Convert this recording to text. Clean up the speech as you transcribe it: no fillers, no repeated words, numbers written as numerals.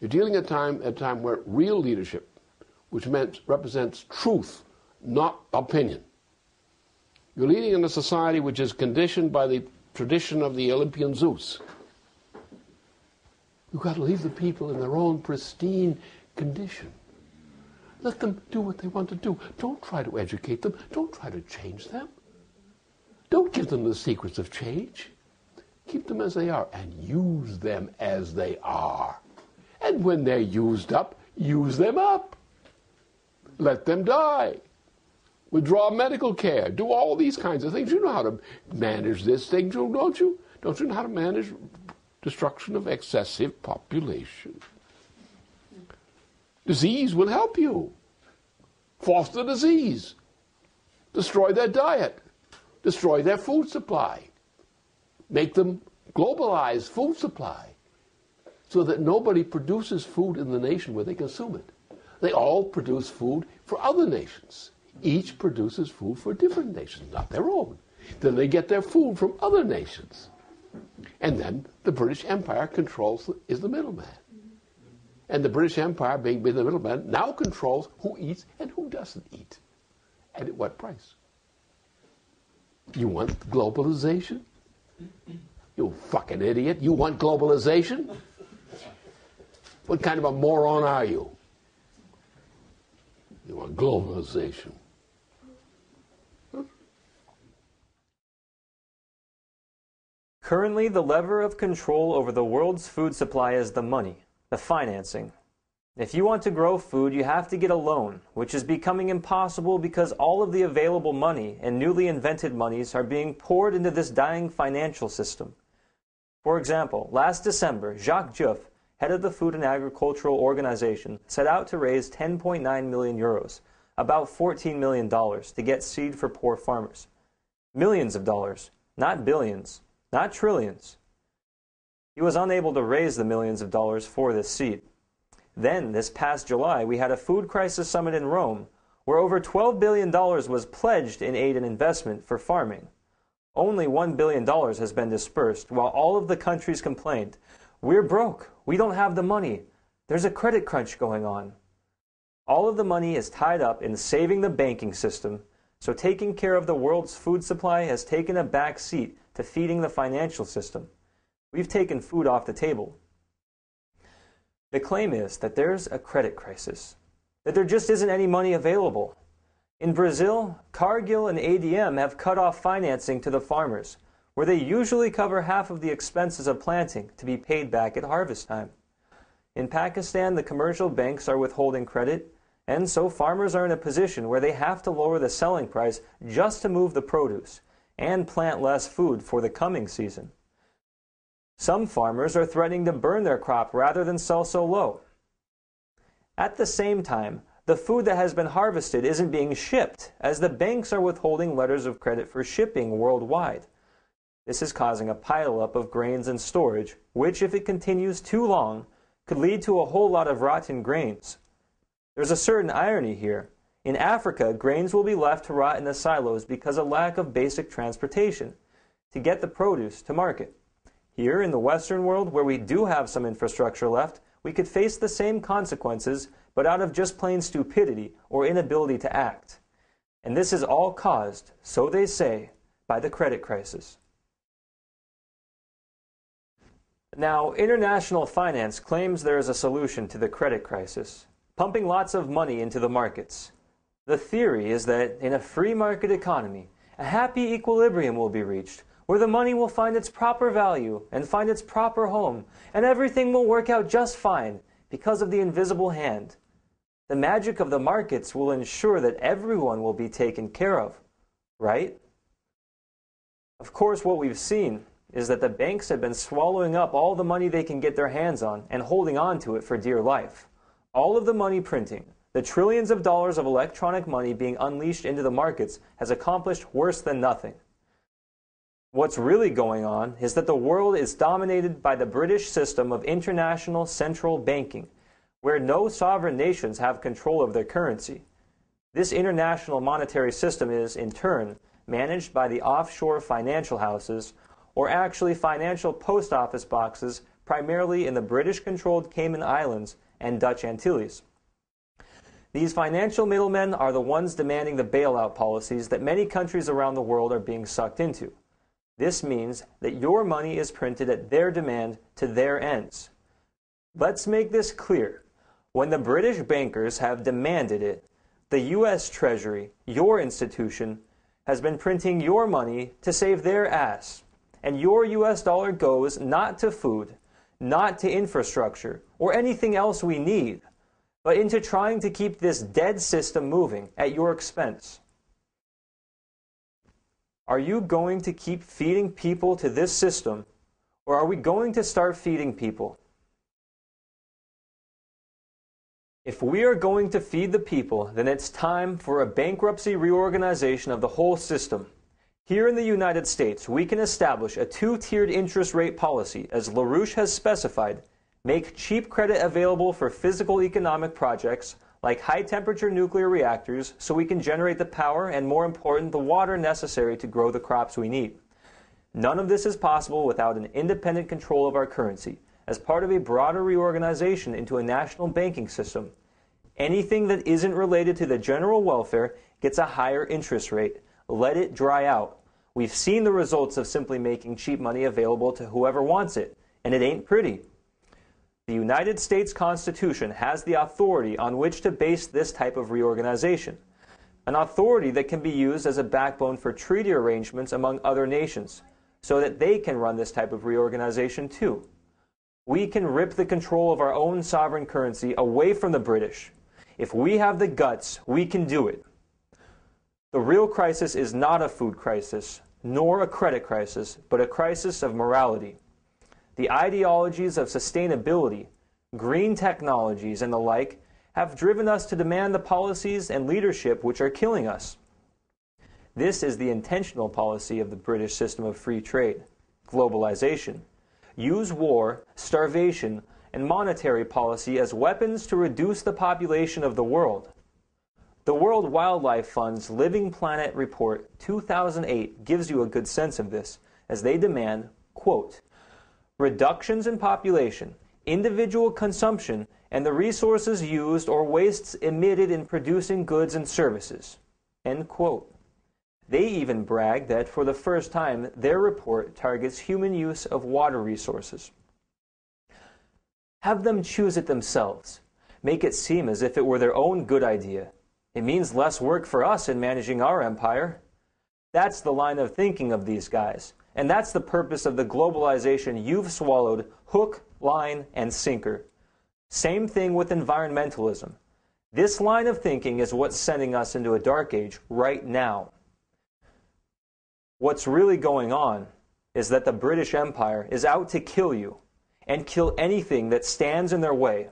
You're dealing at a time where real leadership, which represents truth, not opinion. You're leading in a society which is conditioned by the tradition of the Olympian Zeus. You've got to leave the people in their own pristine condition. Let them do what they want to do. Don't try to educate them. Don't try to change them. Don't give them the secrets of change. Keep them as they are and use them as they are. And when they're used up, use them up. Let them die. Withdraw medical care. Do all these kinds of things. You know how to manage this thing, don't you? Don't you know how to manage destruction of excessive population? Disease will help you. Foster disease. Destroy their diet. Destroy their food supply. Make them globalize food supply so that nobody produces food in the nation where they consume it. They all produce food for other nations. Each produces food for different nations, not their own. Then they get their food from other nations. And then the British Empire is the middleman. And the British Empire, being the middleman, now controls who eats and who doesn't eat. And at what price? You want globalization? You fucking idiot. You want globalization? What kind of a moron are you? You want globalization. Currently, the lever of control over the world's food supply is the money, the financing. If you want to grow food, you have to get a loan, which is becoming impossible because all of the available money and newly invented monies are being poured into this dying financial system. For example, last December, Jacques Jouffe, head of the Food and Agricultural Organization, set out to raise 10.9 million euros, about $14 million, to get seed for poor farmers. Millions of dollars, not billions, not trillions. He was unable to raise the millions of dollars for this seed. Then, this past July, we had a food crisis summit in Rome, where over $12 billion was pledged in aid and investment for farming. Only $1 billion has been dispersed, while all of the countries complained, "We're broke. We don't have the money. There's a credit crunch going on." All of the money is tied up in saving the banking system, so taking care of the world's food supply has taken a back seat to feeding the financial system. We've taken food off the table. The claim is that there's a credit crisis, that there just isn't any money available. In Brazil, Cargill and ADM have cut off financing to the farmers, where they usually cover half of the expenses of planting to be paid back at harvest time. In Pakistan, the commercial banks are withholding credit, and so farmers are in a position where they have to lower the selling price just to move the produce and plant less food for the coming season. Some farmers are threatening to burn their crop rather than sell so low. At the same time, the food that has been harvested isn't being shipped, as the banks are withholding letters of credit for shipping worldwide. This is causing a pileup of grains in storage, which, if it continues too long, could lead to a whole lot of rotten grains. There's a certain irony here. In Africa, grains will be left to rot in the silos because of lack of basic transportation to get the produce to market. Here in the Western world, where we do have some infrastructure left, we could face the same consequences, but out of just plain stupidity or inability to act. And this is all caused, so they say, by the credit crisis. Now, international finance claims there is a solution to the credit crisis, pumping lots of money into the markets. The theory is that in a free market economy, a happy equilibrium will be reached, where the money will find its proper value and find its proper home, and everything will work out just fine because of the invisible hand. The magic of the markets will ensure that everyone will be taken care of, right? Of course, what we've seen is that the banks have been swallowing up all the money they can get their hands on and holding on to it for dear life. All of the money printing, the trillions of dollars of electronic money being unleashed into the markets has accomplished worse than nothing. What's really going on is that the world is dominated by the British system of international central banking, where no sovereign nations have control of their currency. This international monetary system is, in turn, managed by the offshore financial houses, or actually financial post office boxes primarily in the British-controlled Cayman Islands and Dutch Antilles. These financial middlemen are the ones demanding the bailout policies that many countries around the world are being sucked into. This means that your money is printed at their demand to their ends. Let's make this clear. When the British bankers have demanded it, the U.S. Treasury, your institution, has been printing your money to save their ass. And your U.S. dollar goes not to food, not to infrastructure, or anything else we need, but into trying to keep this dead system moving at your expense. Are you going to keep feeding people to this system, or are we going to start feeding people? If we are going to feed the people, then it's time for a bankruptcy reorganization of the whole system. Here in the United States, we can establish a two-tiered interest rate policy, as LaRouche has specified, make cheap credit available for physical economic projects like high-temperature nuclear reactors so we can generate the power and, more important, the water necessary to grow the crops we need. None of this is possible without an independent control of our currency, as part of a broader reorganization into a national banking system. Anything that isn't related to the general welfare gets a higher interest rate. Let it dry out. We've seen the results of simply making cheap money available to whoever wants it, and it ain't pretty. The United States Constitution has the authority on which to base this type of reorganization, an authority that can be used as a backbone for treaty arrangements among other nations, so that they can run this type of reorganization too. We can rip the control of our own sovereign currency away from the British. If we have the guts, we can do it. The real crisis is not a food crisis, nor a credit crisis, but a crisis of morality. The ideologies of sustainability, green technologies, and the like have driven us to demand the policies and leadership which are killing us. This is the intentional policy of the British system of free trade, globalization. Use war, starvation, and monetary policy as weapons to reduce the population of the world. The World Wildlife Fund's Living Planet Report 2008 gives you a good sense of this, as they demand, quote, reductions in population, individual consumption, and the resources used or wastes emitted in producing goods and services, end quote. They even brag that for the first time, their report targets human use of water resources. Have them choose it themselves. Make it seem as if it were their own good idea. It means less work for us in managing our empire. That's the line of thinking of these guys. And that's the purpose of the globalization you've swallowed hook, line, and sinker. Same thing with environmentalism. This line of thinking is what's sending us into a dark age right now. What's really going on is that the British Empire is out to kill you and kill anything that stands in their way.